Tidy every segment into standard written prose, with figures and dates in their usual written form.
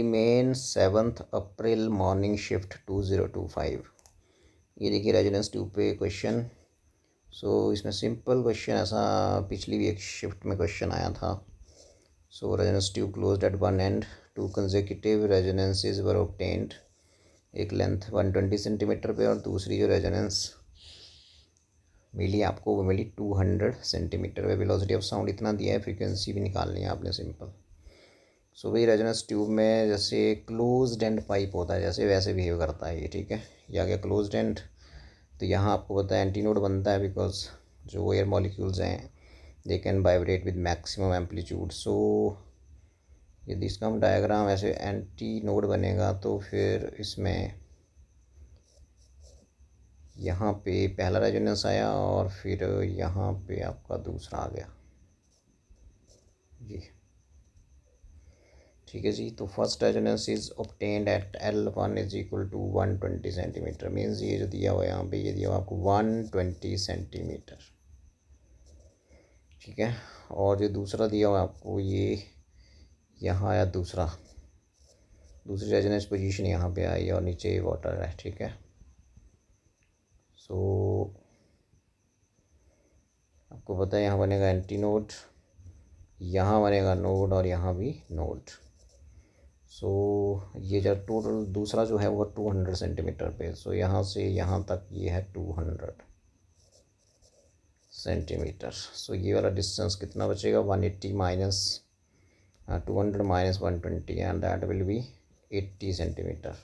Main 7 अप्रैल morning shift 2025। ये देखिए resonance tube पे क्वेश्चन। इसमें सिंपल क्वेश्चन ऐसा पिछली भी एक शिफ्ट में क्वेश्चन आया था। Resonance tube closed at one end, 2 consecutive resonances were obtained. एक लेंथ 120 सेंटीमीटर पे और दूसरी जो रेजोनेंस मिली आपको वो मिली 200 सेंटीमीटर पे। वेलोसिटी ऑफ साउंड इतना दिया है, फ्रीक्वेंसी भी निकालनी है आपने सिंपल। वही रेजोनेंस ट्यूब में जैसे क्लोज्ड एंड पाइप होता है जैसे वैसे बिहेव करता है ये, ठीक है। ये आ गया क्लोज्ड एंड, तो यहाँ आपको पता है एंटीनोड बनता है बिकॉज जो एयर मॉलिक्यूल्स हैं they can vibrate with maximum amplitude. यदि इसका हम डायग्राम ऐसे एंटी नोड बनेगा तो फिर इसमें यहाँ पे पहला रेजोनेंस आया और फिर यहाँ पे आपका दूसरा आ गया जी, ठीक है जी। तो first resonance is obtained at L1 is equal to 120 centimetre. Means ये जो दिया हुआ है यहाँ पे, ये दिया हुआ आपको 120 सेंटीमीटर, ठीक है। और जो दूसरा दिया हुआ आपको ये यहाँ आया दूसरी रेजोनेंस पोजीशन यहाँ पे आई और नीचे वाटर है, ठीक है। आपको पता है यहाँ बनेगा एंटी नोड, यहाँ बनेगा नोड और यहाँ भी नोड। ये जो टोटल दूसरा जो है वो 200 सेंटीमीटर पे। यहाँ से यहाँ तक ये है 200 सेंटीमीटर। ये वाला डिस्टेंस कितना बचेगा, 180 minus 200 minus 120 and that will be 80 centimetre.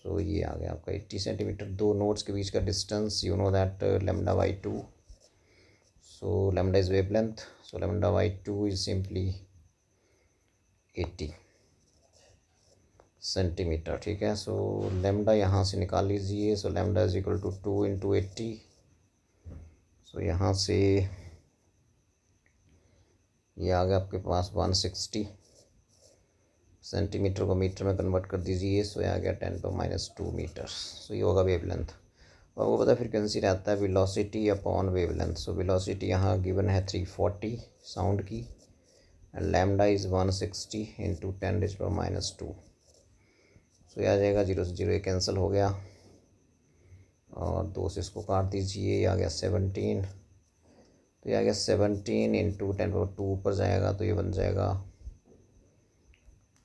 ये आ गया आपका 80 सेंटीमीटर। दो नोड्स के बीच का distance, you know that lambda by 2। Lambda is wavelength, lambda by 2 is simply 80 centimetre, ठीक है। लैम्डा यहाँ से निकाल लीजिए। Lambda is equal to 2 into 80। यहाँ से ये आ गया आपके पास 160 सेंटीमीटर को मीटर में कन्वर्ट कर दीजिए। ये आ गया 10⁻² मीटर। ये होगा वेवलेंथ। और वो पता फ्रीक्वेंसी रहता है वेलोसिटी अपॉन वेवलेंथ। वेलोसिटी यहाँ गिवन है 340 साउंड की एंड लैम्डा इज़ 160 इंटू 10⁻²। ये आ जाएगा 0 से 0 कैंसिल हो गया और 2 से इसको काट दीजिए। ये आ गया 17। तो ये आ गया 17 इंटू 10⁻² ऊपर जाएगा तो ये बन जाएगा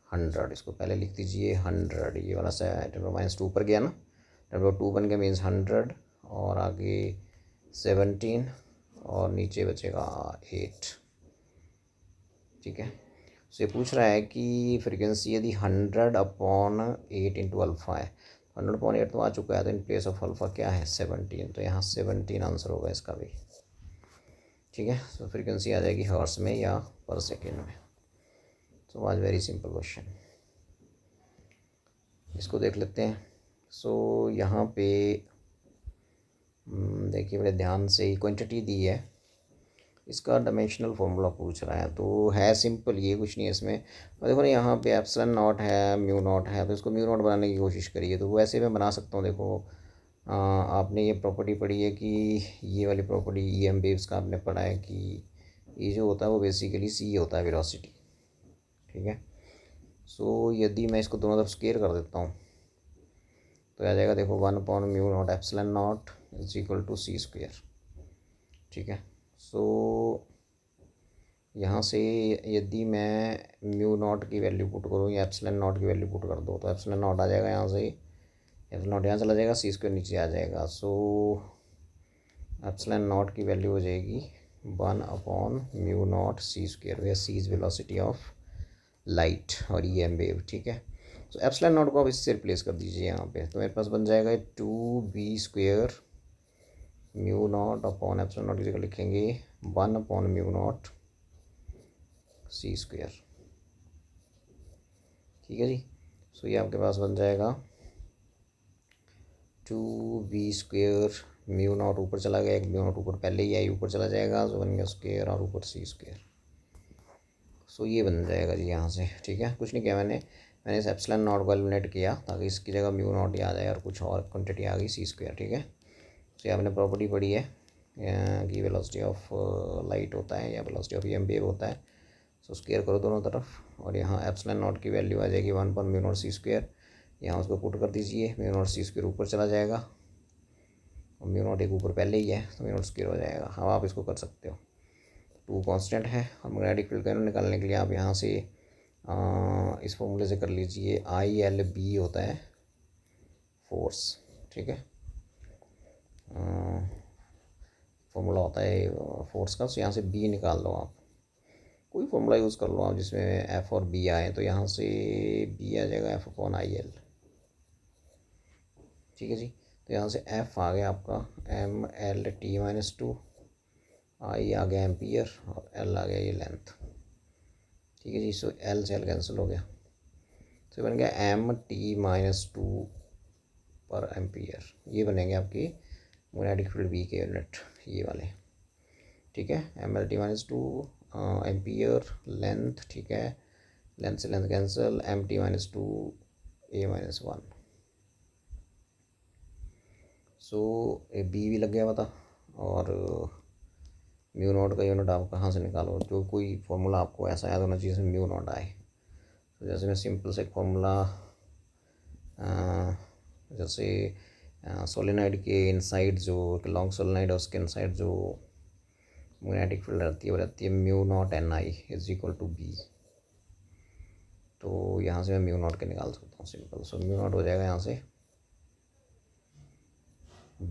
100। इसको पहले लिख दीजिए 100। ये वाला 10⁻² ऊपर गया ना, 10⁻² बन गया मीन्स 100 और आगे 17 और नीचे बचेगा 8, ठीक है। ये पूछ रहा है कि फ्रीक्वेंसी यदि 100/8 इंटू अल्फ़ा है, 100/8 तो आ चुका है, तो इन प्लेस ऑफ अल्फ़ा क्या है 17। तो यहाँ 17 आंसर होगा इसका भी, ठीक है। फ्रीक्वेंसी आ जाएगी हर्ट्ज़ में या पर सेकेंड में। आज वेरी सिंपल क्वेश्चन, इसको देख लेते हैं। यहाँ पे देखिए बड़े ध्यान से, ही क्वांटिटी दी है, इसका डायमेंशनल फार्मूला पूछ रहा है। तो है सिंपल, ये कुछ नहीं है इसमें। और देखो ना यहाँ पे एप्सिलॉन नॉट है, म्यू नॉट है, तो इसको म्यू नॉट बनाने की कोशिश करिए। तो वैसे मैं बना सकता हूँ। देखो आपने ये प्रॉपर्टी पढ़ी है कि ये वाली प्रॉपर्टी EM वेव्स का आपने पढ़ा है कि ये जो होता है वो बेसिकली C होता है वेलोसिटी, ठीक है। यदि मैं इसको दोनों तरफ स्क्वायर कर देता हूँ तो आ जाएगा, देखो 1/μ0 epsilon nought is equal to C², ठीक है। यहाँ से यदि मैं μ0 की वैल्यू पुट करूँ या एप्सिलॉन नॉट की वैल्यू पुट कर दो तो एप्सिलॉन नॉट आ जाएगा यहाँ से, एप्सिलॉन नॉट यहाँ चला जाएगा, C² नीचे आ जाएगा। एप्सिलॉन नॉट की वैल्यू हो जाएगी 1/μ0 C², where C is velocity of light और EM वेव, ठीक है। एप्सिलॉन नॉट को आप इससे रिप्लेस कर दीजिए यहाँ पे, तो मेरे पास बन जाएगा 2b² μ0 अपॉन एप्सिलॉन नॉट की जगह लिखेंगे 1/μ0 C², ठीक है जी। ये आपके पास बन जाएगा 2b² μ0 ऊपर चला गया, एक μ0 ऊपर पहले ही आई, ऊपर चला जाएगा, बन गया स्क्वायर और ऊपर C²। ये बन जाएगा जी यहाँ से, ठीक है। कुछ नहीं किया मैंने इस एप्सिलॉन नॉट को एलिमिनेट किया ताकि इसकी जगह μ0 आ जाए और कुछ और क्वांटिटी आ गई C², ठीक है। आपने प्रॉपर्टी पढ़ी है कि वेलोसिटी ऑफ लाइट होता है या वेलोसिटी ऑफ EM वेव होता है, सो स्क्वायर करो दोनों तरफ और यहाँ एप्सिलॉन नॉट की वैल्यू आ जाएगी 1/μ0c²। यहाँ उसको पुट कर दीजिए, μ0c² ऊपर चला जाएगा और μ0 एक ऊपर पहले ही है तो μ0² हो जाएगा। हाँ आप इसको कर सकते हो। 2 कांस्टेंट है और मैग्नेटिक फील्ड का निकालने के लिए आप यहाँ से इस फॉर्मूले से कर लीजिए। ILB होता है फोर्स, ठीक है, फॉर्मूला होता है फोर्स का। तो यहाँ से B निकाल लो आप, कोई फॉर्मूला यूज़ कर लो आप जिसमें F और B आए। तो यहाँ से B आ जाएगा F/IL, ठीक है जी। तो यहाँ से F आ गया आपका mLt-2, I आ गया एम्पियर और L आ गया ये लेंथ, ठीक है जी। सो L से L कैंसिल हो गया, तो बन गया mt-2 पर एम्पियर। ये बनेंगे आपकी मैग्नेटिक फील्ड B के यूनिट, ये वाले, ठीक है। mLt-2 एम्पियर लेंथ, ठीक है, लेंथ से लेंथ कैंसिल, mt-2 a-1। सो B भी लग गया पता। और μ0 का यूनिट आप कहाँ से निकालो, जो कोई फार्मूला आपको ऐसा याद होना चाहिए जिसमें μ0 आए। तो जैसे मैं सिंपल से फार्मूला, जैसे सोलेनाइड के इनसाइड जो लॉन्ग सोलेनाइड है उसके इनसाइड जो मैग्नेटिक फील्ड रहती है वो रहती है μ0 Ni = B। तो यहाँ से मैं μ0 के निकाल सकता हूँ सिंपल। सो μ0 हो जाएगा यहाँ से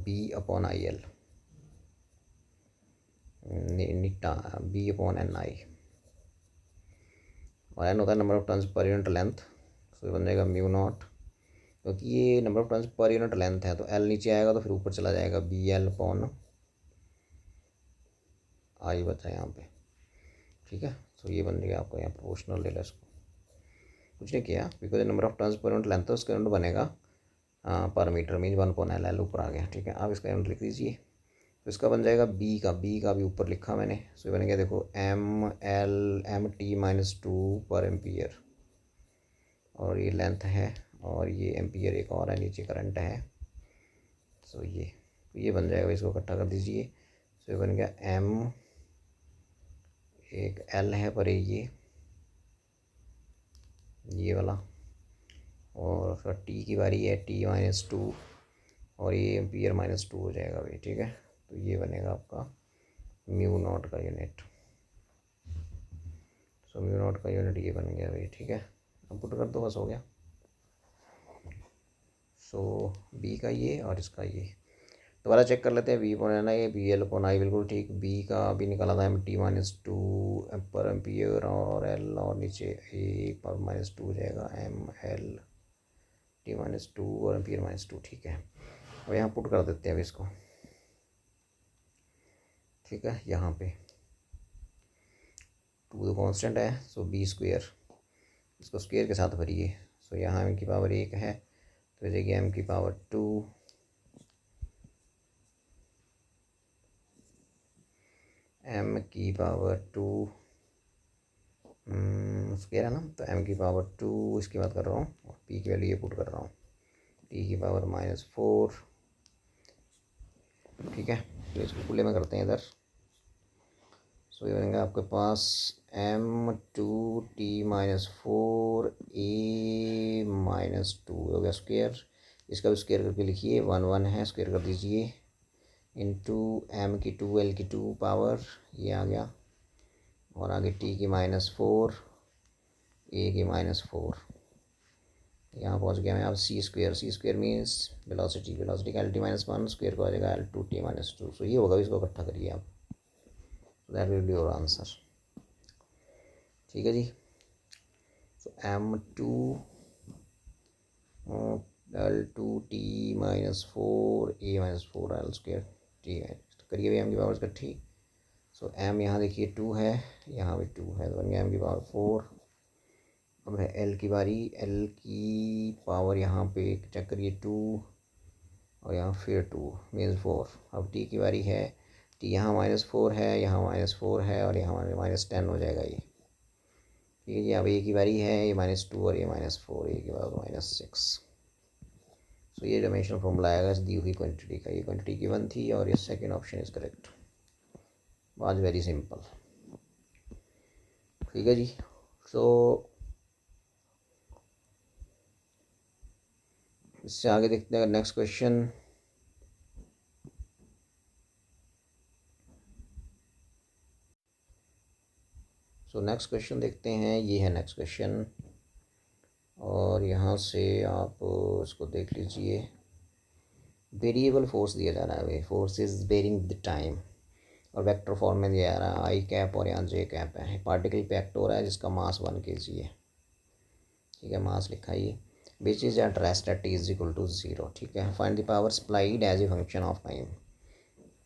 B/IL, निटा B/Ni, और N होता है number of turns per unit length. So ये बन जाएगा μ0, क्योंकि ये number of turns per unit length है तो L नीचे आएगा तो फिर ऊपर चला जाएगा BL/I बचा यहाँ पे, ठीक है। तो ये बन गया आपका यहाँ प्रोपोर्शनल ले लो इसको, कुछ नहीं किया because number of turns per unit length है उसका यूनिट बनेगा पर मीटर, मीन 1/L ऊपर आ गया, ठीक है। आप इसका यूनिट लिख दीजिए। तो इसका बन जाएगा B का भी ऊपर लिखा मैंने। सो ये बन गया देखो mt-2 पर एम्पियर, और ये लेंथ है और ये एम्पियर एक और है, नीचे करंट है। सो ये बन जाएगा, इसको इकट्ठा कर दीजिए। सो ये बन गया M, एक L है पर ये वाला, और उसका T की बारी है T-2 और ये एम्पियर -2 हो जाएगा भाई, ठीक है। तो ये बनेगा आपका μ0 का यूनिट। सो μ0 का यूनिट ये बन गया भाई, ठीक है। अब पुट कर दो, बस हो गया। सो B का ये और इसका ये दोबारा चेक कर लेते हैं। B/Ni BL/I बिल्कुल ठीक। B का भी निकाला था mt-2 पर एम्पियर और L, और नीचे A पर -2 हो जाएगा mLt-2 और एम्पियर -2, ठीक है। और यहाँ पुट कर देते हैं अब इसको, ठीक है। यहाँ पे 2 तो कॉन्स्टेंट है, सो B², इसको स्क्वायर के साथ भरिए। सो यहाँ m की पावर 1 है तो जाएगी m की पावर 2, m की पावर 2 स्क्वायर है ना, तो m की पावर 2 इसकी बात कर रहा हूँ और p की वैल्यू ये पुट कर रहा हूँ, t की पावर -4, ठीक है। तो इसको खुले में करते हैं इधर। सो ये बनेगा आपके पास m2t-4 a-2 हो गया स्क्वायर। इसका भी स्क्वायर करके लिखिए, 1 है, स्क्वायर कर दीजिए, इंटू m की 2 L की 2 पावर, ये आ गया, और आगे t की -4 a की -4। यहाँ पहुँच गया मैं। अब c² मीन्स वेलोसिटी का LT-1 स्क्वायर को आ जाएगा L2t-2। सो ये होगा, इसको इकट्ठा करिए आप, that will be your answer, ठीक है जी। सो m2 L2t-4 a-4 L² t करिए भी m की पावर इकट्ठी। सो m यहाँ देखिए 2 है, यहाँ भी 2 है, तो बन गया m की पावर 4। अब है L की बारी, L की पावर यहाँ पे चेक करिए 2 और यहाँ फिर 2 मीन्स 4। अब T की बारी है, T यहाँ -4 है, यहाँ -4 है और यहाँ -10 हो जाएगा ये, ठीक है जी। अब A की बारी है, ये -2 और ये -4, A के बाद -6। सो ये डायमेंशनल फॉर्मूला आएगा इस दी हुई क्वांटिटी का। ये क्वांटिटी गिवन थी और ये सेकंड ऑप्शन इज़ करेक्ट। आज वेरी सिंपल। ठीक है जी। सो इससे आगे देखते हैं next question. So next question देखते हैं, ये है नेक्स्ट क्वेश्चन, और यहाँ से आप इसको देख लीजिए। वेरिएबल फोर्स दिया जा रहा है, force is varying the time, और वेक्टर फॉर्म में दिया जा रहा है आई कैप और यहाँ जे कैप है। पार्टिकल पे एक्ट हो रहा है जिसका मास 1 kg है, ठीक है, मास लिखा है, which is at rest at t is equal to 0, ठीक है। Find the power supplied as a function of time,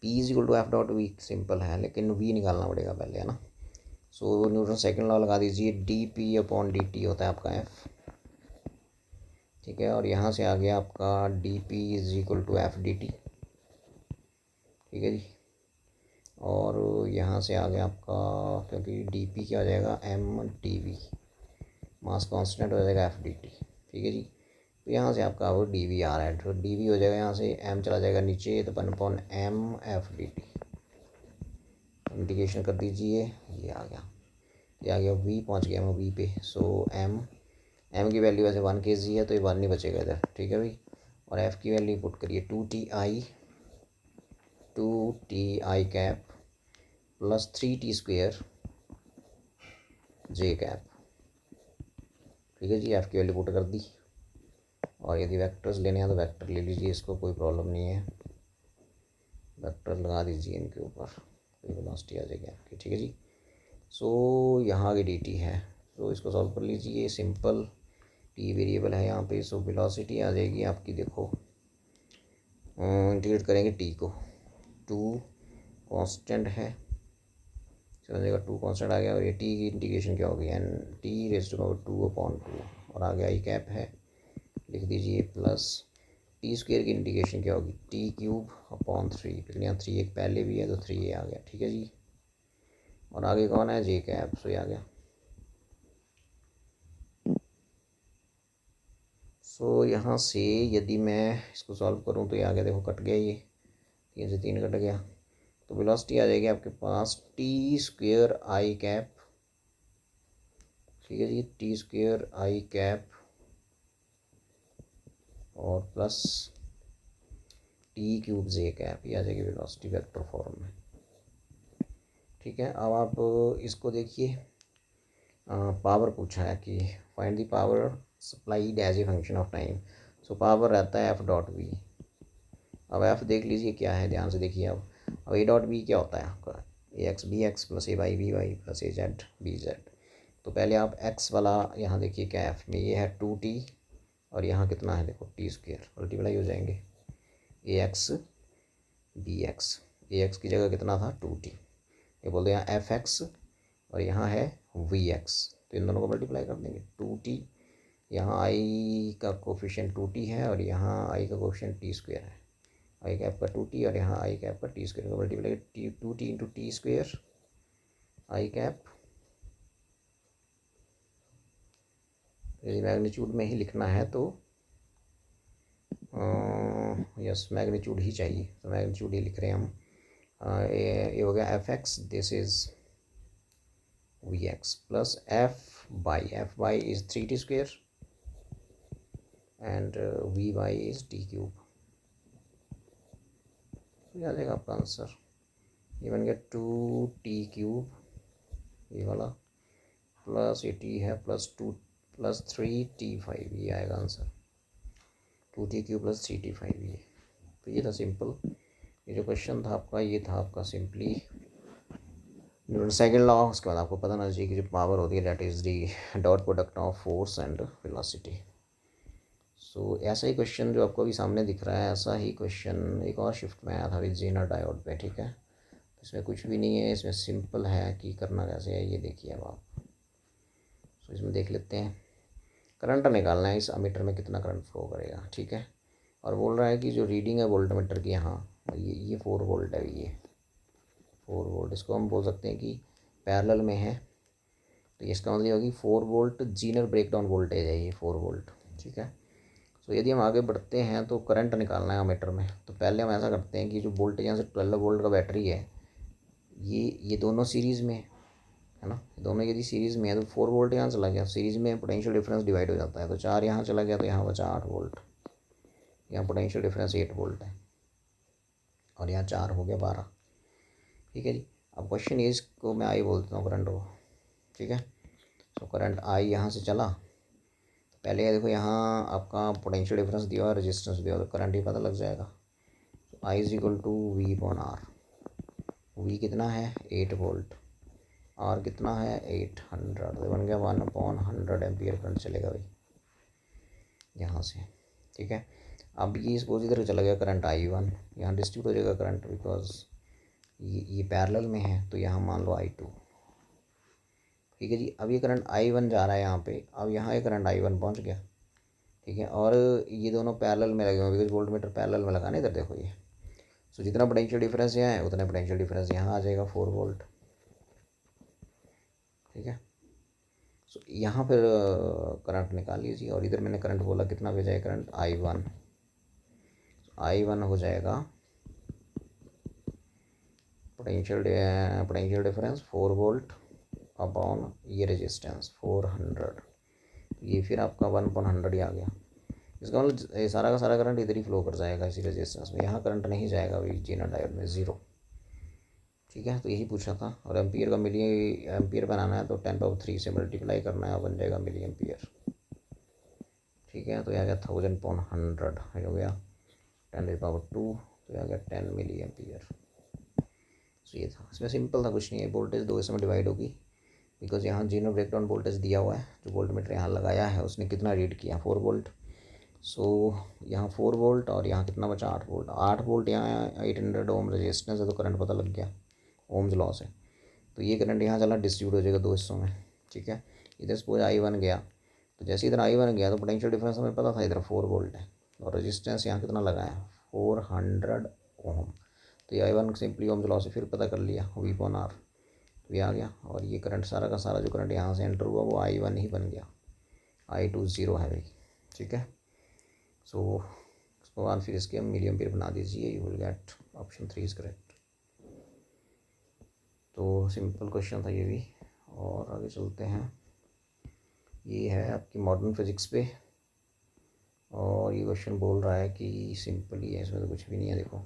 p is equal to f dot v, simple है, लेकिन v निकालना पड़ेगा पहले, है ना। सो न्यूटन सेकंड लॉ लगा दीजिए, D P upon D T होता है आपका एफ, ठीक है, और यहाँ से आ गया आपका d p is equal to f d t, ठीक है जी। और यहाँ से आ गया आपका, क्योंकि डी पी क्या हो जाएगा, m d v, mass constant हो जाएगा एफ डी टी, ठीक है जी। तो यहाँ से आपका वो डी वी आ रहा है, तो डी वी हो जाएगा, यहाँ से एम चला जाएगा नीचे, तो 1/m F d T, integration कर दीजिए, ये आ गया, ये आ गया वी, पहुँच गया मैं वी पे। सो एम की वैल्यू वैसे 1 kg है, तो ये 1 नहीं बचेगा इधर, ठीक है भाई। और एफ़ की वैल्यू पुट करिए 2ti cap plus 3t square J cap, ठीक है जी। एफ़ की वैल्यू पुट कर दी, और यदि वेक्टर्स लेने हैं तो वेक्टर ले लीजिए, इसको कोई प्रॉब्लम नहीं है, वेक्टर लगा दीजिए इनके ऊपर, कोई वेलोसिटी आ जाएगी आपकी, ठीक है जी। सो यहाँ आगे डी टी है, तो इसको सॉल्व कर लीजिए, सिंपल, टी वेरिएबल है यहाँ पे। सो वेलोसिटी आ जाएगी आपकी, देखो इंटीग्रेट करेंगे टी को, 2 कांस्टेंट है, चल जाएगा 2 कांस्टेंट आ गया, और ये टी की इंटीग्रेशन क्या होगी, n t raise to power 2/2, और आ गया आई कैप है, लिख दीजिए, प्लस टी स्क्वेयर की इंटीग्रेशन क्या होगी, टी क्यूब अपॉन 3, लेकिन यहाँ 3 एक पहले भी है तो 3 ये आ गया, ठीक है जी। और आगे कौन है, जे कैप, सो ये आ गया। सो यहाँ से यदि मैं इसको सॉल्व करूँ तो ये आ गया, देखो कट गया, ये 3 से 3 कट गया, तो वेलोसिटी आ जाएगी आपके पास टी स्क्वेयर आई कैप, ठीक है जी, टी स्क्वेयर आई कैप और प्लस टी क्यूब जे कैप, ये आ जाएगी वेलोसिटी वेक्टर फॉर्म में, ठीक है। अब आप इसको देखिए, पावर पूछा है कि find the power supplied as a function of time, so power रहता है एफ डॉट वी। अब एफ देख लीजिए क्या है, ध्यान से देखिए। अब ए डॉट बी क्या होता है आपका, ए एक्स बी एक्स प्लस ए वाई बी वाई प्लस ए जेड बी जेड। तो पहले आप एक्स वाला यहाँ देखिए क्या एफ में, ये है 2t, और यहाँ कितना है देखो टी स्क्वेयर, मल्टीप्लाई हो जाएंगे, ए एक्स बी एक्स, ए एक्स की जगह कितना था 2t, ये बोलते हैं एफ एक्स, और यहाँ है वी एक्स, तो इन दोनों को मल्टीप्लाई कर देंगे, 2t, यहाँ आई का कोफिशिएंट 2t है, और यहाँ आई का कोफिशिएंट टी स्क्वेयर है, आई कैप का 2t, और यहाँ आई कैप का टी स्क्वेयर, को multiply 2t into T square I cap, यदि मैग्नीट्यूड में ही लिखना है तो यस मैग्नीट्यूड ही चाहिए, तो मैग्नीट्यूड ही लिख रहे हैं हम। ये हो गया f x, this is v x plus f y is 3t square and v y is t cube, तो आ जाएगा आपका आंसर, ये बन गया 2t क्यूब, ये वाला प्लस ये टी है प्लस 2 प्लस 3t5, ये आएगा answer, 2t cube plus 3t5 ये। तो ये था सिंपल, ये जो क्वेश्चन था आपका, ये था आपका सिंपली न्यूटन सेकंड लॉ। उसके बाद आपको पता ना चाहिए कि जो पावर होती है that is the dot product of force and velocity. So ऐसा ही क्वेश्चन जो आपको अभी सामने दिख रहा है, ऐसा ही क्वेश्चन एक और शिफ्ट में आया था विद जेनर डायोड पे, ठीक है। तो इसमें कुछ भी नहीं है, इसमें सिंपल है कि करना कैसे है, ये देखिए अब आप। सो इसमें देख लेते हैं, करंट निकालना है, इस अमीटर में कितना करंट फ्लो करेगा, ठीक है। और बोल रहा है कि जो रीडिंग है वोल्टमीटर की, यहाँ ये 4 वोल्ट है, ये 4 वोल्ट, इसको हम बोल सकते हैं कि पैरेलल में है, तो इसका मतलब होगी 4 वोल्ट जीनर ब्रेकडाउन वोल्टेज है ये 4 वोल्ट, ठीक है। तो यदि हम आगे बढ़ते हैं तो करंट निकालना है अमीटर में, तो पहले हम ऐसा करते हैं कि जो वोल्टेज यहाँ से 12 वोल्ट का बैटरी है, ये दोनों सीरीज़ में है है ना। दोनों यदि सीरीज़ में है तो 4 वोल्ट यहाँ चला गया, सीरीज़ में पोटेंशियल डिफरेंस डिवाइड हो जाता है, तो 4 यहाँ चला गया तो यहाँ बचा 8 वोल्ट। यहाँ पोटेंशियल डिफरेंस 8 वोल्ट है और यहाँ 4 हो गया 12। ठीक है जी। अब क्वेश्चन इज को मैं आई बोलता हूँ करंट को। ठीक है, तो करंट आई यहाँ से चला, पहले ये देखो यहाँ आपका पोटेंशियल डिफरेंस दिया हुआ, रेजिस्टेंस दिया हुआ, तो करंट ही पता लग जाएगा। I is equal to V upon R. V कितना है 8 वोल्ट, आर कितना है 800, तो बन गया 1/100 एम्पियर करंट चलेगा भाई यहाँ से। ठीक है, अब ये सपोज इधर चला गया करंट I1, यहाँ डिस्ट्रीब्यूट हो जाएगा करंट, बिकॉज ये पैरेलल में है, तो यहाँ मान लो I2। ठीक है जी। अब ये करंट I1 जा रहा है यहाँ पे, अब यहाँ ये करंट I1 पहुँच गया। ठीक है, और ये दोनों पैरेलल में लगे हुए, बिकॉज वोल्ट मीटर पैरेलल में लगा ना इधर देखो ये। सो जितना पोटेंशियल डिफरेंस यहाँ है उतना पोटेंशियल डिफरेंस यहाँ आ जाएगा 4 वोल्ट। ठीक है, सो यहाँ फिर करंट निकाल लीजिए, और इधर मैंने करंट बोला कितना भेजा है करंट I1। I1 हो जाएगा पोटेंशियल डिफरेंस 4 वोल्ट अपॉन ये रेजिस्टेंस 400, ये फिर आपका 1/100 ही आ गया। इसका मतलब ये सारा का सारा करंट इधर ही फ्लो कर जाएगा इसी रेजिस्टेंस में, यहाँ करंट नहीं जाएगा भाई जीना डायोड में, ज़ीरो। ठीक है, तो यही पूछा था। और एम्पियर का मिली एम्पियर बनाना है तो 10³ से मल्टीप्लाई करना है, बन जाएगा मिली एम्पियर। ठीक है, तो यह आ गया 1000/100 हो गया 10⁻², तो यह आ गया 10 मिली एम्पियर। तो ये था, इसमें सिंपल था, कुछ नहीं है। वोल्टेज दो हिस्सों में डिवाइड होगी, बिकॉज यहाँ जीरो ब्रेकडाउन वोल्टेज दिया हुआ है, जो वोल्ट मीटर यहाँ लगाया है उसने कितना रीड किया 4 वोल्ट। सो यहाँ 4 वोल्ट और यहाँ कितना बचा 8 वोल्ट। 8 वोल्ट यहाँ 800 ओम रेजिस्टेंस है, तो करंट पता लग गया ओम्स लॉ से। तो ये करंट यहाँ चला डिस्ट्रीब्यूट हो जाएगा दो हिस्सों में। ठीक है, इधर सपोज I1 गया, तो जैसे इधर I1 गया तो पोटेंशियल डिफरेंस हमें पता था इधर 4 वोल्ट है, और रेजिस्टेंस यहाँ कितना लगा है 400 ओम। तो ये I1 सिंपली ओम्स लॉ से फिर पता कर लिया V अपॉन R, तो ये आ गया। और ये करंट सारा का सारा जो करंट यहाँ से एंटर हुआ वो I1 ही बन गया, I2 ज़ीरो है भाई। ठीक है, सो उसके बाद फिर इसके हम मिली एम्पियर बना दीजिए, you will gate option 3 is correct. तो सिंपल क्वेश्चन था ये भी। और आगे चलते हैं, ये है आपकी मॉडर्न फिजिक्स पे, और ये क्वेश्चन बोल रहा है कि सिंपल ही है, इसमें तो कुछ भी नहीं है देखो।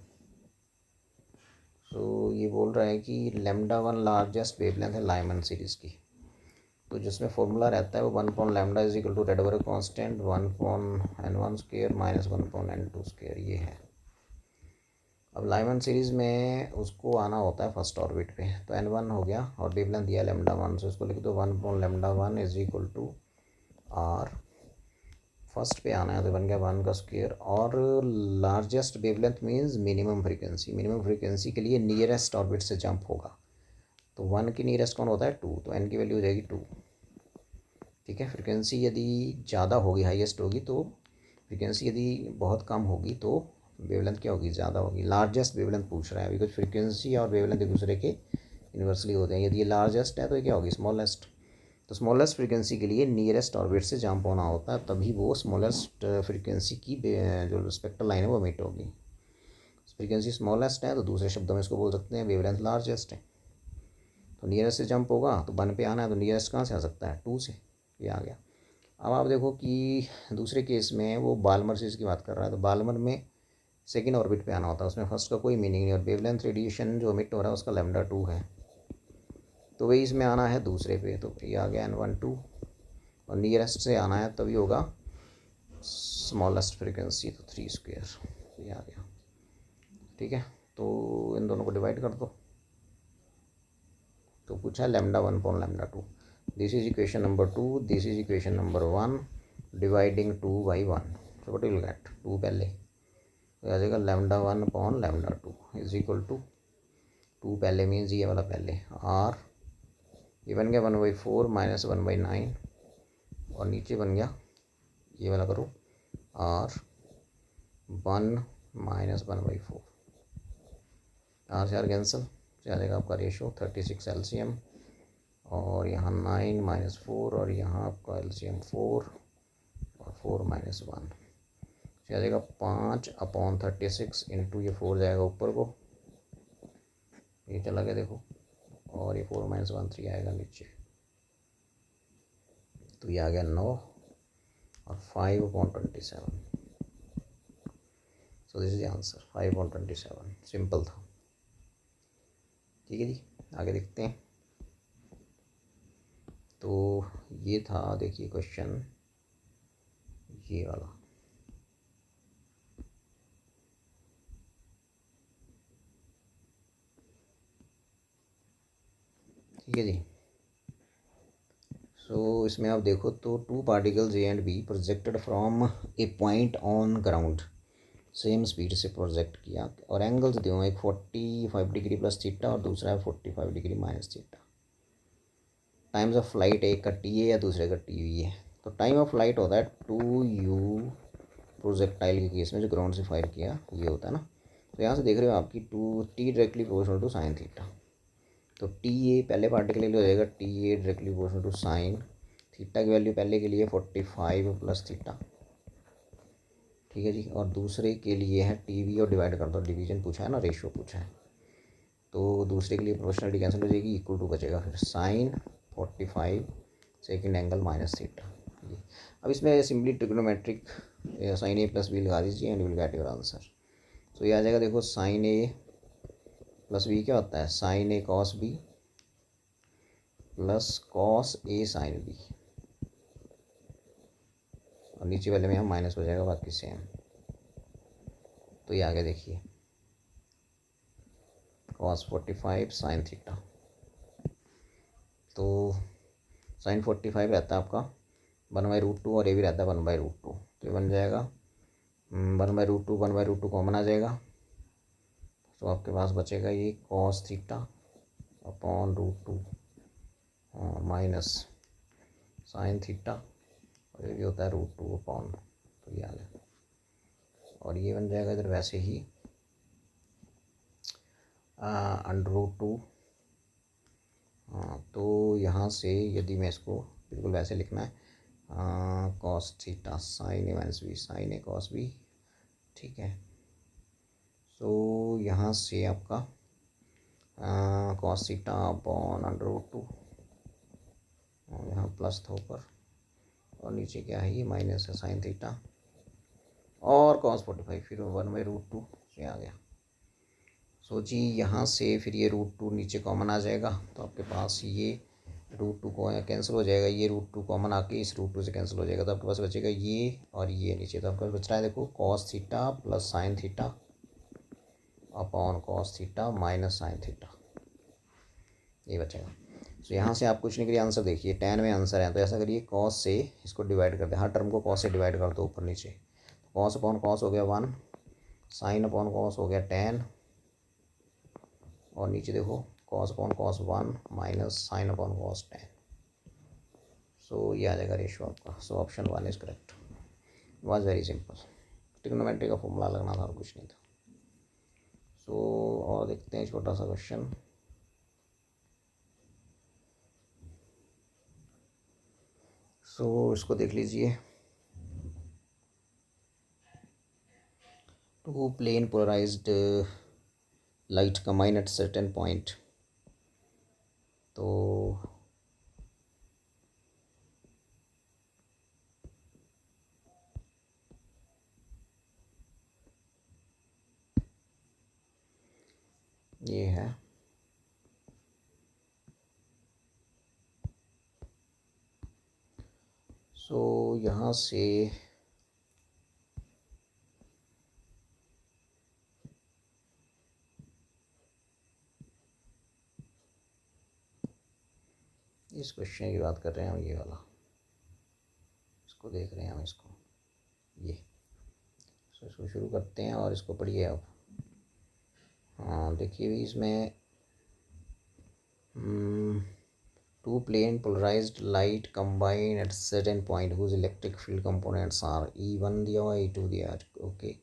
सो ये बोल रहा है कि λ1 लार्जेस्ट वेवलेंथ है लाइमन सीरीज़ की, तो जिसमें फॉर्मूला रहता है वो 1/λ is equal to Rydberg constant 1/n1² minus 1/n2², ये है। अब लाइमन सीरीज़ में उसको आना होता है फर्स्ट ऑर्बिट पे, तो n1 हो गया और वेवलेंथ दिया λ1, so इसको लिख दो 1/λ1 is equal to r। First पे आना है तो बन गया 1 का स्क्वायर, और largest wavelength means minimum frequency. Minimum frequency के लिए नियरेस्ट ऑर्बिट से जंप होगा, तो 1 की नियरेस्ट कौन होता है 2, तो n की वैल्यू हो जाएगी 2। ठीक है, फ्रीक्वेंसी यदि ज़्यादा होगी हाईएस्ट होगी तो फ्रीक्वेंसी यदि बहुत कम होगी तो वेवलेंथ क्या होगी ज़्यादा होगी। लार्जेस्ट वेवलेंथ पूछ रहा है, बिकॉज फ्रीक्वेंसी और वेवलेंथ एक दूसरे के इन्वर्सली होते हैं। यदि ये लार्जेस्ट है तो ये क्या होगी स्मॉलेस्ट, तो स्मॉलेस्ट फ्रीक्वेंसी के लिए नियरेस्ट ऑर्बिट से जंप होना होता है, तभी वो स्मॉलेस्ट फ्रीक्वेंसी की जो स्पेक्ट्रल लाइन है वो मीट होगी। फ्रीक्वेंसी स्मॉलेस्ट है तो दूसरे शब्दों में इसको बोल सकते हैं वेवलेंथ लार्जेस्ट है। तो नियरेस्ट से जंप होगा तो 1 पे आना है, तो नियरेस्ट कहाँ से आ सकता है 2 से, ये आ गया। अब आप देखो कि दूसरे केस में वो बाल्मर सीरीज़ की बात कर रहा है, तो बाल्मर में सेकेंड ऑर्बिट पे आना होता है, उसमें फर्स्ट का कोई मीनिंग नहीं, और वेवलेंथ रेडिएशन जो एमिट हो रहा है उसका λ2 है, तो वही इसमें आना है दूसरे पे, तो ये आ गया n12। और नियरेस्ट से आना है तभी होगा स्मॉलेस्ट फ्रीक्वेंसी, तो 3², ये आ गया। ठीक है, तो इन दोनों को डिवाइड कर दो, तो पूछा है λ1/λ2। This is equation number 2, this is equation number 1, dividing 2 by 1, तो वट विल गेट 2 पहले, तो आ जाएगा λ1/λ2 इज इक्वल टू 2 पहले मीन्स ये वाला पहले r, ये बन गया 1/4 माइनस 1/9, और नीचे बन गया ये वाला करो r 1 माइनस 1/4, r से r कैंसिल, से आ जाएगा आपका रेशो 36 LCM, और यहाँ 9 माइनस 4, और यहाँ आपका LCM 4, और 4 माइनस 1, से आ जाएगा 5/36 इंटू ये 4 जाएगा ऊपर को, ये चला गया देखो, और ये 4 माइनस 1 3 आएगा नीचे। तो ये आ गया 9 और 5/27। So this is answer 5/27। Simple था। ठीक है जी, आगे देखते हैं। तो ये था, देखिए क्वेश्चन ये वाला। ठीक है जी। सो इसमें आप देखो तो 2 particles A and be projected from A point on ground, same speed से प्रोजेक्ट किया और एंगल्स दिए, एक 45 डिग्री प्लस थीटा और दूसरा है 45 degree minus theta. Times of flight, एक का टी है या दूसरे का टी वी है। तो टाइम ऑफ फ्लाइट होता है 2u, प्रोजेक्टाइल के केस में जो ग्राउंड से फायर किया ये होता है ना। तो यहाँ से देख रहे हो आपकी 2t directly proportional to sine theta. तो टी ए पहले पार्टिकल के लिए हो जाएगा t a directly proportional to sine theta की वैल्यू पहले के लिए 45 प्लस थीटा। ठीक है जी, और दूसरे के लिए है टी वी और डिवाइड कर दो, डिवीजन पूछा है ना, रेशियो पूछा है। तो दूसरे के लिए प्रोपोर्शनलिटी कैंसिल हो जाएगी, इक्वल टू बचेगा फिर sine 45 second angle minus theta. जी, अब इसमें simply trigonometric sine A plus B लगा दीजिए and will get your answer. तो ये आ जाएगा, देखो साइन ए प्लस बी क्या होता है, sign A cos B plus cos A sine B, और नीचे वाले में हम माइनस हो जाएगा, बाकी सेम। तो ये आगे देखिए कॉस 45 साइन थीटा। तो साइन 45 रहता है आपका 1/√2 और ये भी रहता है 1/√2। तो ये बन जाएगा 1/√2, 1/√2 कॉमन आ जाएगा। तो आपके पास बचेगा ये cos theta upon √2 minus sine theta, और ये भी होता है √2 अपॉन, तो ये आ गया। और ये बन जाएगा इधर वैसे ही √2। तो यहाँ से यदि मैं इसको बिल्कुल वैसे लिखना है, कॉस थीटा साइन ए माइनस बी साइन ए कॉस बी। ठीक है, सो यहाँ से आपका कॉस थीटा अपॉन √2, यहाँ प्लस था ऊपर और नीचे क्या है, ये माइनस है साइन थीटा और कॉस 45 फिर 1/√2 से आ गया। सो जी यहाँ से फिर ये √2 नीचे कॉमन आ जाएगा, तो आपके पास ये √2 को कैंसिल हो जाएगा, ये √2 कॉमन आके इस √2 से कैंसिल हो जाएगा। तो आपके पास बचेगा ये और ये नीचे। तो आपके पास बच रहा है, देखो cos theta plus sine theta upon cos theta minus sine theta, ये बचेगा। तो यहाँ से आप कुछ नहीं करिए, आंसर देखिए 10 में आंसर है। तो ऐसा करिए कॉस से इसको डिवाइड कर दे, हर टर्म को कॉस से डिवाइड कर दो ऊपर नीचे। कॉस अपॉन कॉस हो गया 1, साइन अपॉन कॉस हो गया 10, और नीचे देखो cos upon cos 1 minus sine upon cos 10। सो ये आ जाएगा रेशियो आपका। So option 1 is correct. Was very simple, trigonometry का फॉर्मूला लगना था और कुछ नहीं था। सो और देखते हैं छोटा सा क्वेश्चन। सो इसको देख लीजिए, two plane polarised light combine at certain point. तो ये है सो यहाँ से इस क्वेश्चन की बात कर रहे हैं हम, ये वाला इसको देख रहे हैं हम, इसको ये। सो इसको शुरू करते हैं और इसको पढ़िए आप। हाँ देखिए भी इसमें two plane polarised light combine at certain point whose electric field components are E1 दिया हुआ E2 दिया। ओके,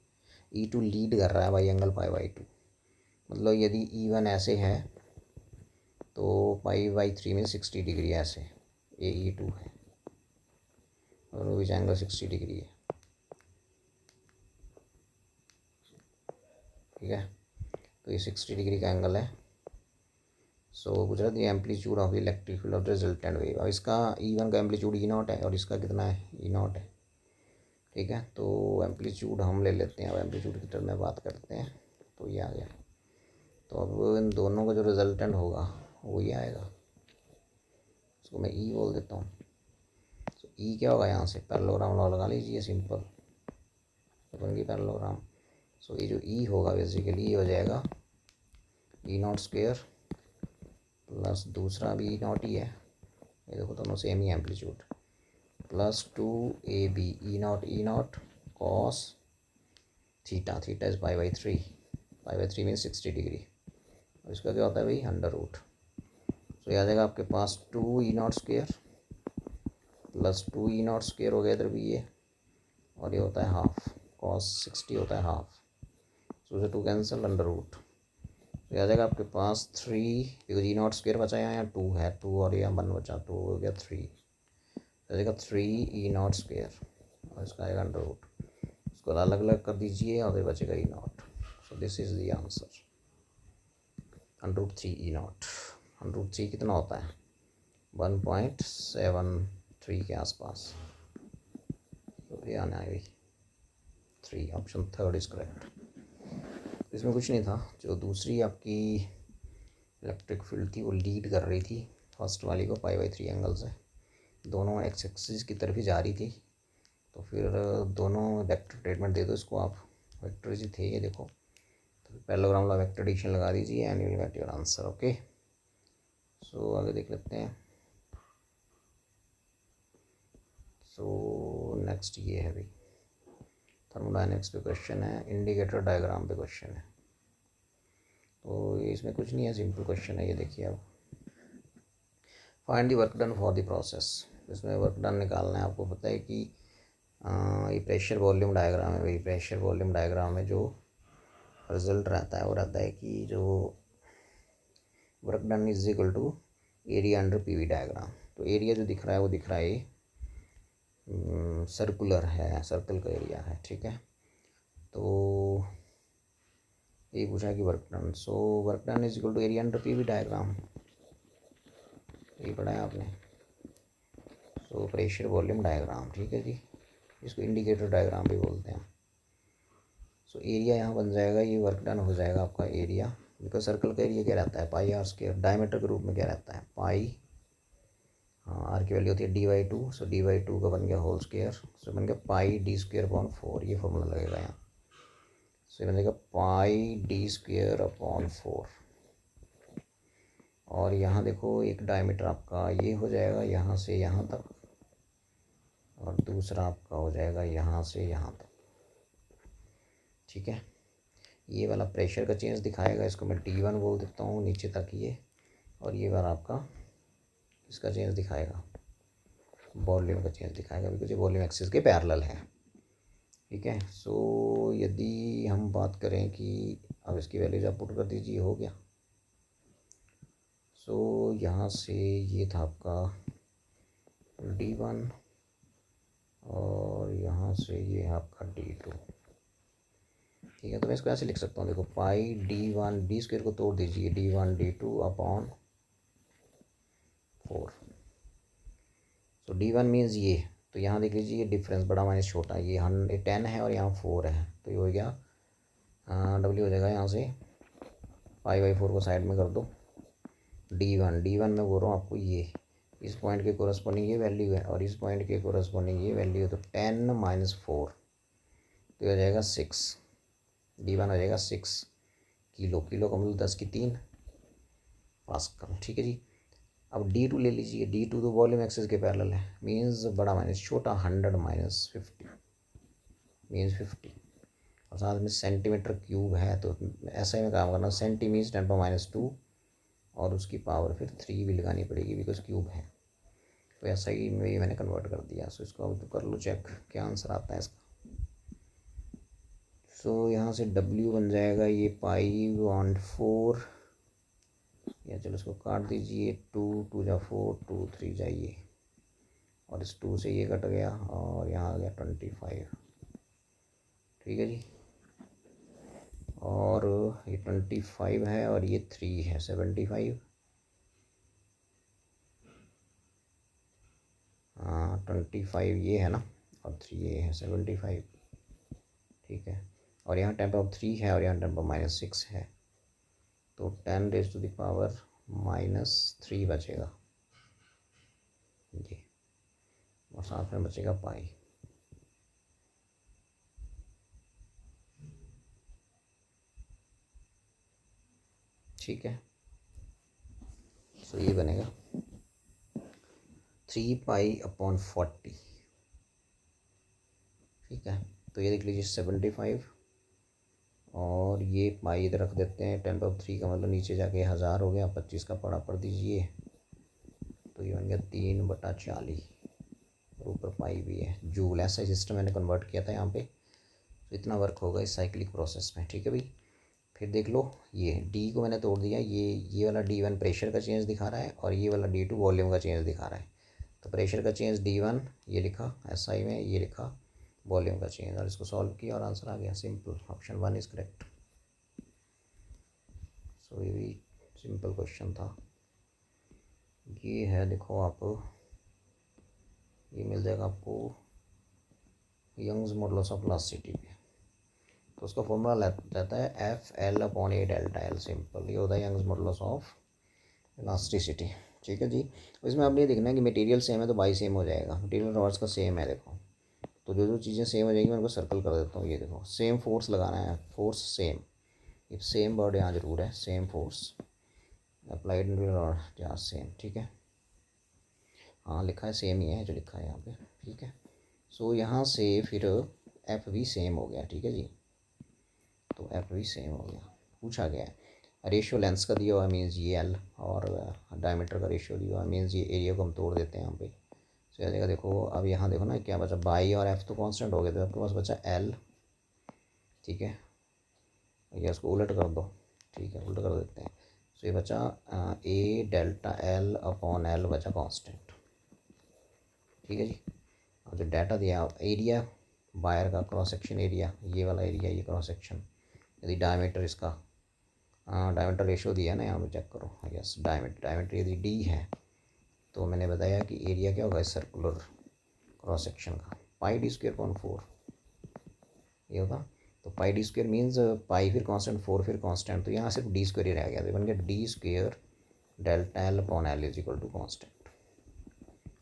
E2 लीड कर रहा है बाई एंगल π/2। मतलब यदि E1 ऐसे है तो π/3 में 60 डिग्री ऐसे, ये E2 है और विच एंगल 60 डिग्री है। ठीक है, तो ये 60 डिग्री का एंगल है। सो पूछ रहा था amplitude of electric field of resultant wave. अब इसका E1 का एम्पलीट्यूड E0 है और इसका कितना है E0 है, ठीक है। तो एम्पलीट्यूड हम ले लेते हैं, अब एम्पलीट्यूड की टर्म में बात करते हैं। तो ये आ गया, तो अब इन दोनों का जो रिजल्टेंट होगा वो ये आएगा, इसको मैं E बोल देता हूँ। तो E क्या होगा, यहाँ से पैरेललोग्राम लॉ लगा लीजिए, सिंपल बन गई पैरेललोग्राम। सो ये जो E होगा बेसिकली ये हो जाएगा E0 स्क्वेयर प्लस दूसरा भी E0 ही है, ये देखो दोनों same he amplitude, plus 2AB E0 cos theta, theta is pi by three means 60 degree. और इसका क्या होता है भाई अंडर रूट। तो ये आ जाएगा आपके पास 2E0 square plus 2E0 square हो गया इधर भी ये, और ये होता है हाफ, कॉस 60 होता है हाफ, सो से 2 कैंसिल अंडर रूट। तो ये आ जाएगा आपके पास 3, बिकॉज E0 स्क्वेयर बचा यहाँ 2 है, 2 और यहाँ 1 बचा, तो हो गया 3, आ जाएगा 3E0 स्क्वेयर और इसका आएगा अंडर रूट। इसको अलग अलग कर दीजिए और फिर बचेगा E0। So this is the answer, under root 3E0। Under root 3 कितना होता है 1.73 के आसपास, तो ये आना है भाई 3, ऑप्शन थर्ड इज़ करेक्ट। इसमें कुछ नहीं था, जो दूसरी आपकी इलेक्ट्रिक फील्ड थी वो लीड कर रही थी फर्स्ट वाली को पाई/3 एंगल से, दोनों एक्स एक्सिस की तरफ ही जा रही थी। तो फिर दोनों वेक्टर ट्रीटमेंट दे दो इसको आप, वेक्टर्स ही थे ये देखो, तो पैरेललोग्राम लॉ वेक्टर एडिशन लगा दीजिए and you will get your answer. Okay, so आगे देख लेते हैं। सो नेक्स्ट ये है भाई थर्मोडायनेमिक्स पे क्वेश्चन है, इंडिकेटर डायग्राम पे क्वेश्चन है। तो ये इसमें कुछ नहीं है, सिंपल क्वेश्चन है, ये देखिए आप, find the work done for the process. इसमें वर्क डन निकालना है, आपको पता है कि ये प्रेशर वॉल्यूम डायग्राम है भाई। प्रेशर वॉल्यूम डायग्राम में जो रिजल्ट रहता है वो रहता है कि जो work done is equal to area under PV diagram. तो एरिया जो दिख रहा है वो दिख रहा है ये सर्कुलर है, सर्कल का एरिया है, ठीक है। तो ये पूछा कि work done, so work done is equal to area under PV diagram, ये पढ़ा है आपने। सो प्रेशर वॉल्यूम डायग्राम, ठीक है जी, इसको इंडिकेटर डायग्राम भी बोलते हैं। सो एरिया यहाँ बन जाएगा, ये वर्क डन हो जाएगा आपका एरिया, बिकॉज सर्कल का एरिया क्या रहता है पाई R स्क्वायर, डायमीटर के रूप में क्या रहता है पाई, हाँ आर की वैल्यू होती है D/2, सो D/2 का बन गया होल स्क्वायर, सो बन गया पाई D स्क्वायर अपॉन 4, ये फॉर्मूला लगेगा यहाँ। सो ये बन जाएगा पाई D स्क्वायर अपॉन 4, और यहाँ देखो एक डायमीटर आपका ये हो जाएगा यहाँ से यहाँ तक, और दूसरा आपका हो जाएगा यहाँ से यहाँ तक, ठीक है। ये वाला प्रेशर का चेंज दिखाएगा, इसको मैं T1 बोल देता हूँ नीचे तक ये, और ये वाला आपका इसका चेंज दिखाएगा, वॉल्यूम का चेंज दिखाएगा, बिकॉज ये वॉल्यूम एक्सिस के पैरेलल है, ठीक है। सो यदि हम बात करें कि अब इसकी वैल्यूज आप पुट कर दीजिए, हो गया। सो यहाँ से ये था आपका D1 और यहाँ से ये है आपका D2, ठीक है। तो मैं इसको ऐसे लिख सकता हूँ, देखो पाई D1 D स्क्वायर को तोड़ दीजिए D1 D2 अपॉन 4। तो D1 मीन्स ये, तो यहाँ देख लीजिए ये डिफरेंस बड़ा माइनस छोटा, ये 10 है और यहाँ 4 है, तो ये हो गया W हो जाएगा यहाँ से पाई/4 को साइड में कर दो, D1 में बोल रहा हूँ आपको, ये इस पॉइंट के कोरस्पॉन्डिंग ये वैल्यू है और इस पॉइंट के कोरस्पॉन्डिंग ये वैल्यू है, तो 10 - 4, तो ये हो जाएगा 6, D1 हो जाएगा 6 किलो, किलो का मतलब 10 की 3 पास्कल, ठीक है जी। अब D2 ले लीजिए, D2 तो वॉल्यूम एक्सिस के पैरेलल है, मीन्स बड़ा माइनस छोटा, 100 - 50 मीन्स 50, और साथ में सेंटीमीटर क्यूब है, तो ऐसा ही में काम करना, सेंटी मीन्स 10⁻², और उसकी पावर फिर 3 भी लगानी पड़ेगी बिकॉज क्यूब है, तो ऐसा ही मैंने कन्वर्ट कर दिया। सो इसको अब तो कर लो चेक क्या आंसर आता है इसका। सो यहाँ से W बन जाएगा ये पाई/4, या चलो इसको काट दीजिए, 2 2 जा 4, 2 3 जाइए, और इस 2 से ये कट गया और यहाँ आ गया 25, ठीक है जी। और ये 25 है और ये 3 है 75, 25 ये है ना, और 3 ये है 75, ठीक है। और यहाँ 10⁻³ है और यहाँ 10⁻⁻6 है, तो 10⁻³ बचेगा ये, और साथ में बचेगा पाई। ठीक है, तो ये बनेगा 3π/40, ठीक है। तो ये देख लीजिए 75, और ये पाई इधर रख देते हैं, 10⁻³ का मतलब नीचे जाके 1000 हो गया, 25 का पड़ा पढ़ दीजिए, तो ये बन गया 3/40, और ऊपर पाई भी है, जूल। ऐसा सिस्टम मैंने कन्वर्ट किया था यहाँ पे, तो इतना वर्क होगा इस साइक्लिक प्रोसेस में, ठीक है भाई। फिर देख लो, ये डी को मैंने तोड़ दिया, ये वाला D1 प्रेशर का चेंज दिखा रहा है, और ये वाला D2 वॉल्यूम का चेंज दिखा रहा है। तो प्रेशर का चेंज D1 ये लिखा SI में, ये लिखा वॉल्यूम का चेंज, और इसको सॉल्व किया और आंसर आ गया सिंपल, ऑप्शन 1 इज़ करेक्ट। सो ये भी सिंपल क्वेश्चन था। ये है, देखो आप, ये मिल जाएगा आपको यंग्स मॉडुलस ऑफ इलास्टिसिटी पे। तो उसका फॉर्मूला रहता है FL/A डेल्टा L, सिंपल। ये होता है यंग्स मॉडुलस ऑफ इलास्टिसिटी, ठीक है जी। इसमें आपने ये देखना है कि मटेरियल सेम है तो बाई सेम हो जाएगा, मटेरियल रॉड्स का सेम है, देखो। तो जो जो चीज़ें सेम हो जाएंगी मैं उनको सर्कल कर देता हूँ। ये देखो, सेम फोर्स लगाना है, फोर्स सेम, ये सेम वर्ड यहाँ जरूर है, सेम फोर्स अप्लाइड रॉड यहाँ सेम, ठीक है। हाँ लिखा है सेम ही है जो लिखा है यहाँ पे, ठीक है। सो यहाँ से फिर एफ भी सेम हो गया, ठीक है जी। तो एफ भी सेम हो गया, पूछा गया है रेशियो लेंस का दिया हुआ मीन्स ये एल, और डायमीटर का रेशियो दिया हुआ मीन्स ये एरिया को हम तोड़ देते हैं यहाँ पे। सो यह जगह देखो, अब यहाँ देखो ना क्या बचा, बाई और एफ तो कांस्टेंट हो गए थे, आपके पास बचा एल, ठीक है। या इसको उलट कर दो, ठीक है, उलट कर देते हैं। सो ये बचा A डेल्टा L/L बचा कांस्टेंट, ठीक है जी। और जो डाटा दिया एरिया वायर का, क्रॉस सेक्शन एरिया, ये वाला एरिया, ये क्रॉस सेक्शन, यदि डायमीटर इसका डायमीटर रेशियो दिया है ना, यहाँ पे चेक करो, यस डायमीटर यदि D है तो मैंने बताया कि एरिया क्या होगा सर्कुलर क्रॉस सेक्शन का, πd²/4 ये होगा। तो πd² मीन्स पाई फिर कांस्टेंट, 4 फिर कांस्टेंट, तो यहाँ सिर्फ d² ही रह गया, तो बन गया d² delta L/L is equal to constant.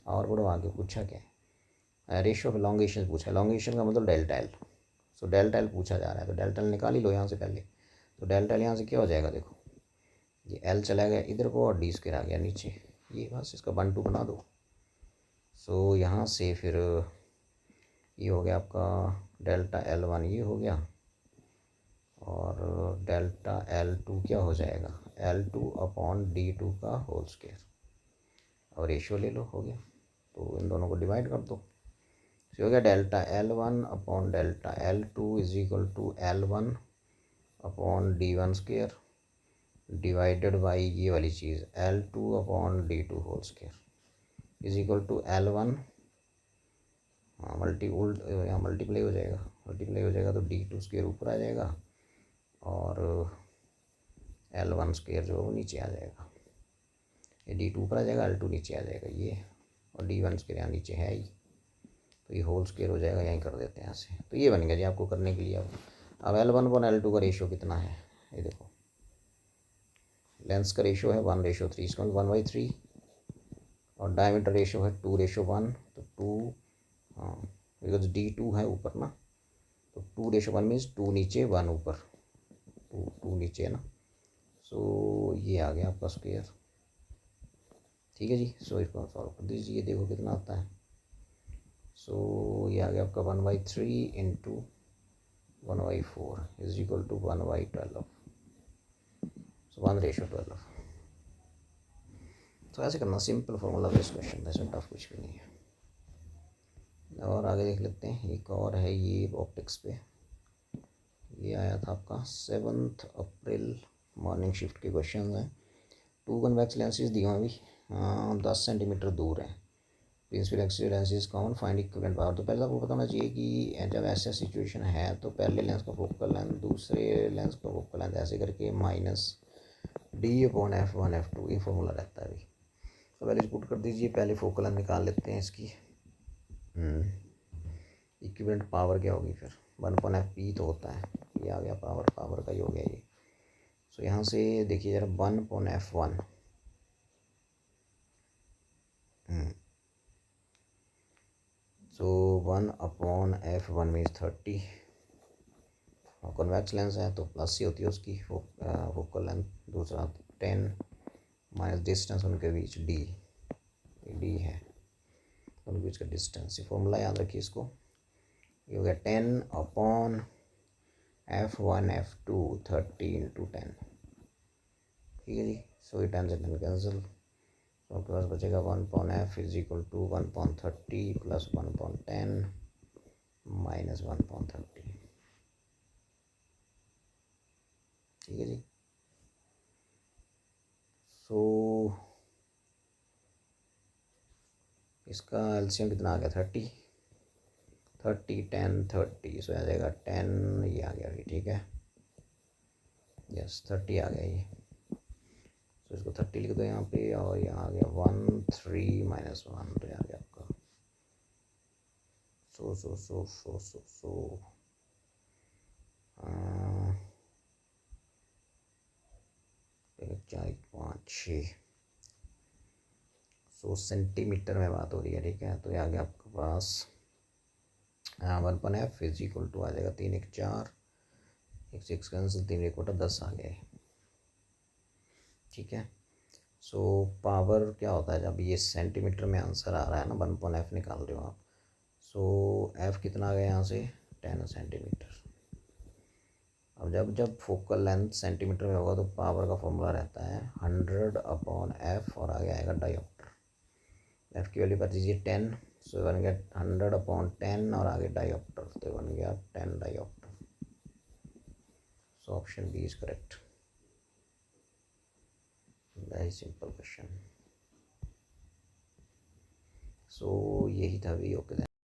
और बढ़ो आगे, पूछा क्या है, रेशियो ऑफ एलोंगेशन पूछा, एलोंगेशन का मतलब डेल्टा L। सो डेल्टा L पूछा जा रहा है, तो डेल्टा L निकाल ही लो यहाँ से पहले। तो डेल्टा L यहाँ से क्या हो जाएगा, देखो ये L चला गया इधर को और d² आ गया नीचे, ये बस इसका 1/2 बना दो। सो यहाँ से फिर ये हो गया आपका डेल्टा L1 ये हो गया, और डेल्टा L2 क्या हो जाएगा, L2/D2 का होल स्क्वायर, और रेशियो ले लो, हो गया। तो इन दोनों को डिवाइड कर दो, तो हो गया डेल्टा L1/डेल्टा L2 is equal to L1/D1² divided by ये वाली चीज़ L2/D2 whole square is equal to L1, हाँ यहाँ मल्टीप्लाई हो जाएगा, तो D2² ऊपर आ जाएगा, और L1² जो है वो नीचे आ जाएगा, ये D2 ऊपर आ जाएगा, L2 नीचे आ जाएगा ये, और D1² यहाँ नीचे है ही, तो ये होल स्क्वायर हो जाएगा, यहीं कर देते हैं यहाँ से। तो ये बन गया जी आपको करने के लिए। अब L1/L2 का रेशियो कितना है, ये देखो, लेंस का रेशियो है 1:3, इसका 1/3, और डायमीटर रेशियो है 2:1, तो 2, हाँ बिकॉज D2 है ऊपर ना, तो 2:1 मीन्स 2 नीचे 1 ऊपर, 2 नीचे है ना। सो ये आ गया आपका स्क्वायर, ठीक है जी। सो इसको सॉल्व कर दीजिए, देखो कितना आता है। सो ये आ गया आपका 1/3 इंटू 1/4 इज इक्वल टू 1/12, सो 1:12। तो ऐसे करना, सिंपल फॉर्मूला बेस्ड क्वेश्चन, ऐसा टफ कुछ भी नहीं है। और आगे देख लेते हैं, एक और है ये ऑप्टिक्स पे, ये आया था आपका 7 अप्रैल मॉर्निंग शिफ्ट के क्वेश्चन हैं। 2 कन्वेक्स लेंसेज दिए हुए अभी 10 सेंटीमीटर दूर है, principal axis lenses common, find equivalent power. तो पहले आपको पता होना चाहिए कि जब ऐसा सिचुएशन है तो पहले लेंस का फोकल लेंथ, दूसरे लेंस का फोकल लेंथ, ऐसे करके -D/F1 F2 ये फॉर्मूला रहता है अभी। तो पहले पुट कर दीजिए, पहले फोकल लेंथ निकाल लेते हैं इसकी, इक्विवेलेंट पावर क्या होगी फिर, 1/f तो होता है, ये आ गया पावर, पावर का ही हो गया ये। सो यहाँ से देखिए ज़रा 1/f1, सो 1/f1 मीन्स 30। कॉन्वेक्स लेंस है तो प्लस ही होती है उसकी फोकल लेंथ। दूसरा 10 माइनस डिस्टेंस उनके बीच डी, डी है उनके बीच का डिस्टेंस। ये फॉर्मूला याद रखिए इसको, ये हो गया 10/f1f2 30/10, ठीक है जी। सो ये 10 से 10 कैंसिल, तो आपके पास बचेगा 1/f is equal to 1/30 plus 1/10 minus 1/30, ठीक है जी। सो इसका एलसीएम कितना आ गया, 30 10 30, सो आ जाएगा 10, ये आ गया, ठीक है, यस 30 आ गया ये। तो इसको 30 लिख दो यहाँ पे, और यहाँ आ गया 1 3 माइनस 1, तो यहाँ आ गया आपका सो 4 5 6 100 सेंटीमीटर में बात हो रही है, ठीक है। तो ये आ गया आपके पास 1/f इज इक्वल टू आ जाएगा 3 1 4, 1 6 कैंसिल, 3 1 10 आ गया, ठीक है। सो पावर क्या होता है, जब ये सेंटीमीटर में आंसर आ रहा है ना, 1/f निकाल रहे हो आप, सो f कितना आ गया यहाँ से 10 सेंटीमीटर। अब जब जब फोकल लेंथ सेंटीमीटर में होगा तो पावर का फॉर्मूला रहता है 100/f, और आगे आएगा डायोप्टर। f की वैल्यू कर दीजिए 10, सो बन गया 100/10, और आगे डायोप्टर, तो बन गया 10 diopter. So option B is correct, very simple question. So यही था भी, ओके।